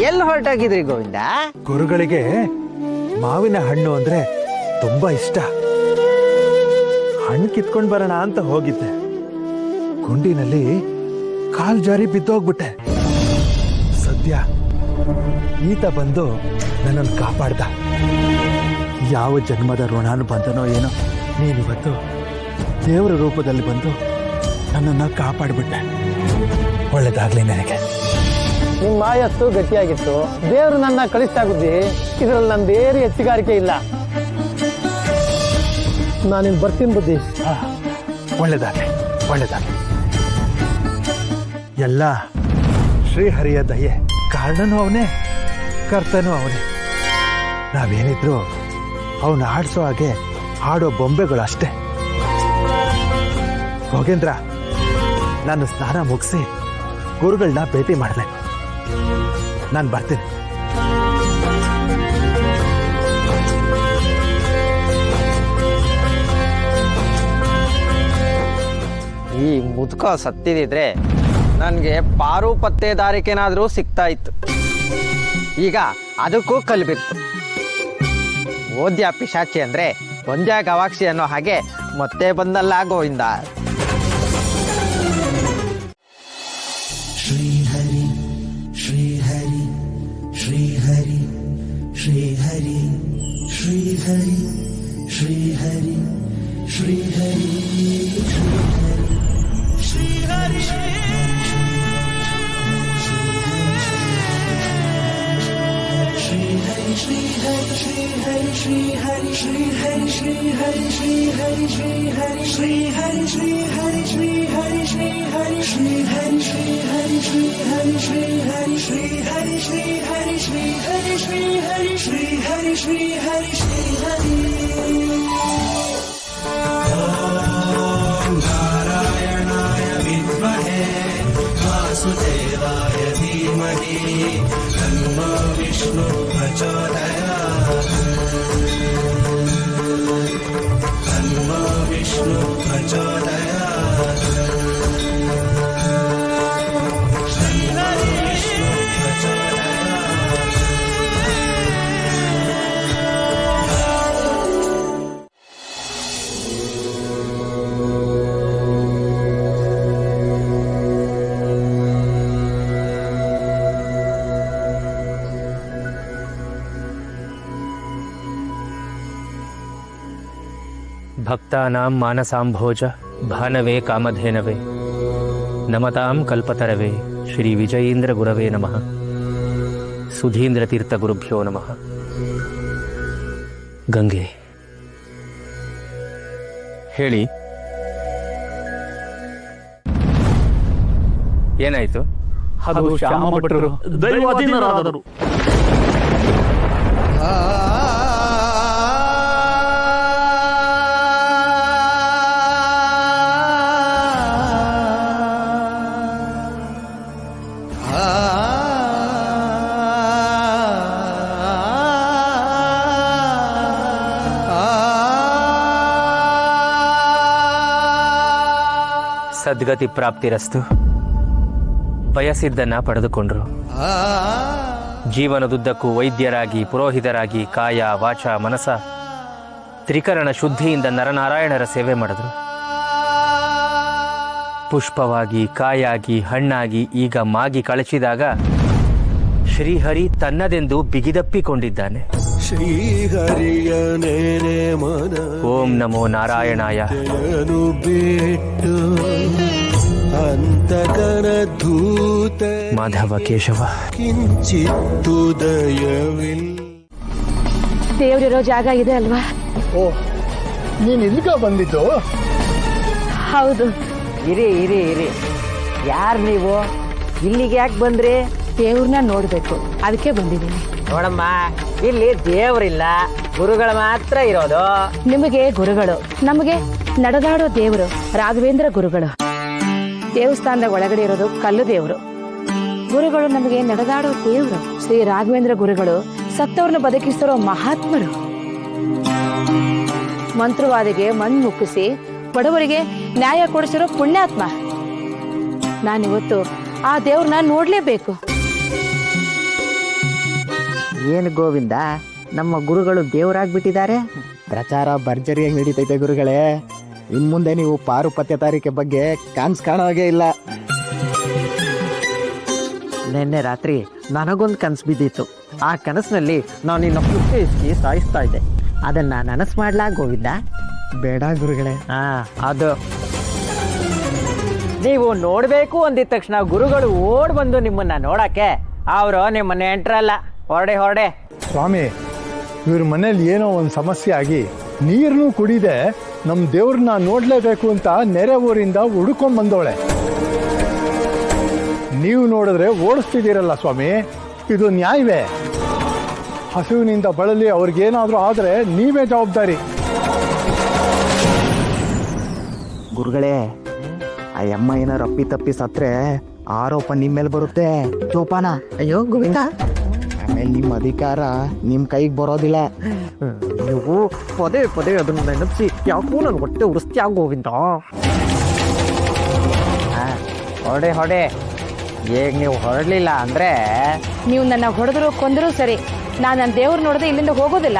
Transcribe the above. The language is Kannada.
ಎಲ್ಲಿ ಹೊರಟಾಗಿದ್ರಿ ಗೋವಿಂದ? ಗುರುಗಳಿಗೆ ಮಾವಿನ ಹಣ್ಣು ಅಂದ್ರೆ ತುಂಬಾ ಇಷ್ಟ. ಹಣ್ಣು ಕಿತ್ಕೊಂಡ್ ಬರೋಣ ಅಂತ ಹೋಗಿದ್ದೆ. ಗುಂಡಿನಲ್ಲಿ ಕಾಲ್ ಜಾರಿ ಬಿದ್ದೋಗ್ಬಿಟ್ಟೆ. ಸದ್ಯ ಈತ ಬಂದು ನನ್ನನ್ನು ಕಾಪಾಡ್ದ. ಯಾವ ಜನ್ಮದ ಋಣಾನು ಬಂದನೋ ಏನೋ, ನೀನಿವತ್ತು ದೇವರ ರೂಪದಲ್ಲಿ ಬಂದು ನನ್ನನ್ನು ಕಾಪಾಡ್ಬಿಟ್ಟೆ. ಒಳ್ಳೇದಾಗ್ಲಿ ನನಗೆ. ನಿಮ್ಮ ಮಾಯಸ್ಸು ಗಟ್ಟಿಯಾಗಿತ್ತು. ದೇವರು ನನ್ನ ಕಳಿಸ್ತಾ ಬುದ್ಧಿ. ಇದರಲ್ಲಿ ನಂದೇನು ಹೆಚ್ಚುಗಾರಿಕೆ ಇಲ್ಲ. ನಾನಿನ್ ಬರ್ತೀನಿ ಬುದ್ಧಿ. ಒಳ್ಳೇದಾಗ್ಲಿ, ಒಳ್ಳೇದಾಗ್ಲಿ. ಎಲ್ಲ ಶ್ರೀಹರಿಯ ದಯೆ. ಕಾರಣನೂ ಅವನೇ, ಕರ್ತನೂ ಅವನೇ. ನಾವೇನಿದ್ರು ಅವನು ಆಡ್ಸೋ ಹಾಗೆ ಆಡೋ ಬೊಂಬೆಗಳು ಅಷ್ಟೇ. ಯೋಗೇಂದ್ರ, ನಾನು ಸ್ನಾನ ಮುಗಿಸಿ ಗುರುಗಳನ್ನ ಭೇಟಿ ಮಾಡಲೆ. ನಾನು ಬರ್ತೀನಿ. ಈ ಮುದುಕ ಸತ್ತಿದಿದ್ರೆ ನನಗೆ ಪಾರು ಪತ್ತೇದಾರಿಕೆನಾದರೂ ಸಿಗ್ತಾ ಇತ್ತು. ಈಗ ಅದಕ್ಕೂ ಕಲ್ಬಿತ್ತು. ಓದ್ಯ ಪಿಶಾಚಿ ಅಂದ್ರೆ ಒಂದ್ಯಾ ಗವಾಕ್ಷಿ ಅನ್ನೋ ಹಾಗೆ ಮತ್ತೆ ಬಂದಲ್ಲ ಗೋವಿಂದ. ಶ್ರೀಹರಿ ಶ್ರೀಹರಿ ಶ್ರೀಹರಿ ಶ್ರೀಹರಿ ಶ್ರೀಹರಿ ಶ್ರೀಹರಿ ಶ್ರೀಹರಿ ಶ್ರೀಹರಿ नारायणाय विद्महे वासुदेवाय धीमहि तन्नो विष्णु प्रचोदयात् तन्नो विष्णु प्रचोदयात् तन्नो विष्णु प्रचोदयात्. ಭಕ್ತಾನಾಂ ಮಾನಸಾಂಭೋಜ ಭಾನವೇ ಕಾಮಧೇನವೇ ನಮತಾಂ ಕಲ್ಪತರವೇ ಶ್ರೀ ವಿಜಯೇಂದ್ರ ಗುರವೇ ನಮಃ. ಸುಧೀಂದ್ರ ತೀರ್ಥ ಗುರುಭ್ಯೋ ನಮಃ. ಗಂಗೆ ಹೇಳಿ, ಏನಾಯ್ತು? ಅದು ಶ್ಯಾಮ ಭಟ್ರು ದೈವಾಧೀನರಾದರು. ಸದ್ಗತಿ ಪ್ರಾಪ್ತಿರಸ್ತು. ಬಯಸಿದ್ದನ್ನ ಪಡೆದುಕೊಂಡ್ರು. ಜೀವನದುದ್ದಕ್ಕೂ ವೈದ್ಯರಾಗಿ, ಪುರೋಹಿತರಾಗಿ, ಕಾಯ ವಾಚ ಮನಸ ತ್ರಿಕರಣ ಶುದ್ಧಿಯಿಂದ ನರನಾರಾಯಣರ ಸೇವೆ ಮಾಡಿದ್ರು. ಪುಷ್ಪವಾಗಿ, ಕಾಯಾಗಿ, ಹಣ್ಣಾಗಿ, ಈಗ ಮಾಗಿ ಕಳಚಿದಾಗ ಶ್ರೀಹರಿ ತನ್ನದೆಂದು ಬಿಗಿದಪ್ಪಿಕೊಂಡಿದ್ದಾನೆ. ಶ್ರೀಹರಿಯನೇನೆ ಮನ ಓಂ ನಮೋ ನಾರಾಯಣಾಯ. ಬಿಟ್ಟು ಅಂತಕನ ಧೂತ ಮಾಧವ ಕೇಶವ ಕಿಂಚಿತ್ತು ದಯವಿಲ್ಲ. ದೇವರಿರೋ ಜಾಗ ಇದೆ ಅಲ್ವಾ? ಓ, ನೀನ್ ಇಲ್ಲಿಗ ಬಂದಿದ್ದು? ಹೌದು. ಇರಿ ಇರಿ ಇರಿ, ಯಾರು ನೀವು? ಇಲ್ಲಿಗೆ ಯಾಕೆ ಬಂದ್ರಿ? ದೇವ್ರನ್ನ ನೋಡ್ಬೇಕು, ಅದಕ್ಕೆ ಬಂದಿದ್ದೀನಿ. ನೋಡಮ್ಮ, ಇಲ್ಲಿ ದೇವರಿಲ್ಲ, ಗುರುಗಳು ಮಾತ್ರ ಇರೋದು. ನಿಮಗೆ ಗುರುಗಳು, ನಮಗೆ ನಡೆದಾಡೋ ದೇವರು ರಾಘವೇಂದ್ರ ಗುರುಗಳು. ದೇವಸ್ಥಾನದ ಒಳಗಡೆ ಇರೋದು ಕಲ್ಲು ದೇವರು. ಗುರುಗಳು ನಮಗೆ ನಡೆದಾಡೋ ದೇವರು. ಶ್ರೀ ರಾಘವೇಂದ್ರ ಗುರುಗಳು ಸತ್ತವ್ರನ್ನ ಬದುಕಿಸಿರೋ ಮಹಾತ್ಮರು. ಮಂತ್ರವಾದಿಗೆ ಮಣ್ಣು ಮುಕ್ಕಿಸಿ ಬಡವರಿಗೆ ನ್ಯಾಯ ಕೊಡಿಸಿರೋ ಪುಣ್ಯಾತ್ಮ. ನಾನಿವತ್ತು ಆ ದೇವ್ರನ್ನ ನೋಡ್ಲೇಬೇಕು. ಏನು ಗೋವಿಂದ, ನಮ್ಮ ಗುರುಗಳು ದೇವರಾಗ್ಬಿಟ್ಟಿದ್ದಾರೆ? ಪ್ರಚಾರ ಭರ್ಜರಿಯಾಗಿ ನಡೀತೈತೆ ಗುರುಗಳೇ. ಇನ್ ಮುಂದೆ ನೀವು ಪಾರುಪತ್ಯ ತಾರೀಕೆ ಬಗ್ಗೆ ಕನ್ಸ್ ಕಾಣೋ ಹಾಗೆ ಇಲ್ಲ. ನಿನ್ನೆ ರಾತ್ರಿ ನನಗೊಂದು ಕನಸು ಬಿದ್ದಿತ್ತು. ಆ ಕನಸಿನಲ್ಲಿ ನಾನು ನಿನ್ನ ಪುಟ್ಟಿ ಸಾಯಿಸ್ತಾ ಇದ್ದೆ. ಅದನ್ನ ನನಸು ಮಾಡ್ಲಾ ಗೋವಿಂದ? ಬೇಡ ಗುರುಗಳೇ. ಅದು ನೀವು ನೋಡಬೇಕು ಅಂದಿದ ತಕ್ಷಣ ಗುರುಗಳು ಓಡ್ ಬಂದು ನಿಮ್ಮನ್ನ ನೋಡಕ್ಕೆ. ಅವರು ನಿಮ್ಮನ್ನ ಎಂಟ್ರಲ್ಲ, ಹೊರಡೆ. ಸ್ವಾಮಿ, ಇವ್ರ ಮನೇಲಿ ಏನೋ ಒಂದು ಸಮಸ್ಯೆ ಆಗಿ ನೀರನ್ನು ಕುಡಿದೆ ನಮ್ಮ ದೇವ್ರನ್ನ ನೋಡ್ಲೇಬೇಕು ಅಂತ ನೆರೆ ಊರಿಂದ ಹುಡ್ಕೊಂಡ್ ಬಂದವಳೆ. ನೀವು ನೋಡಿದ್ರೆ ಓಡಿಸ್ತಿದ್ದೀರಲ್ಲ ಸ್ವಾಮಿ, ಇದು ನ್ಯಾಯವೇ? ಹಸುವಿನಿಂದ ಬಳಲಿ ಅವ್ರಿಗೇನಾದ್ರೂ ಆದ್ರೆ ನೀವೇ ಜವಾಬ್ದಾರಿ. ಗುರುಗಳೇ, ಆ ಅಮ್ಮ ಏನಾರು ಅಪ್ಪಿ ತಪ್ಪಿ ಸತ್ರೆ ಆರೋಪ ನಿಮ್ಮ ಮೇಲೆ ಬರುತ್ತೆ. ಜೋಪಾನ. ಅಯ್ಯೋ ಗೋವಿಂದ, ಆಮೇಲೆ ನಿಮ್ಮ ಅಧಿಕಾರ ನಿಮ್ಮ ಕೈಗೆ ಬರೋದಿಲ್ಲ. ನೀವು ಪದೇ ಅದನ್ನ ನೆನಪಿಸಿ ಯಾಕೋ ನನ್ನ ಹೊಟ್ಟೆ ಉರಿಸ್ತೀಯ ಗೋವಿಂದ. ಹೊಡೆ ಈಗ ನೀವು ಹೊರಡ್ಲಿಲ್ಲ ಅಂದ್ರೆ ನೀವು ನನ್ನ ಹೊಡೆದ್ರು ಕೊಂದರೂ ಸರಿ, ನಾನು ನನ್ನ ದೇವ್ರು ನೋಡದೆ ಇಲ್ಲಿಂದ ಹೋಗೋದಿಲ್ಲ.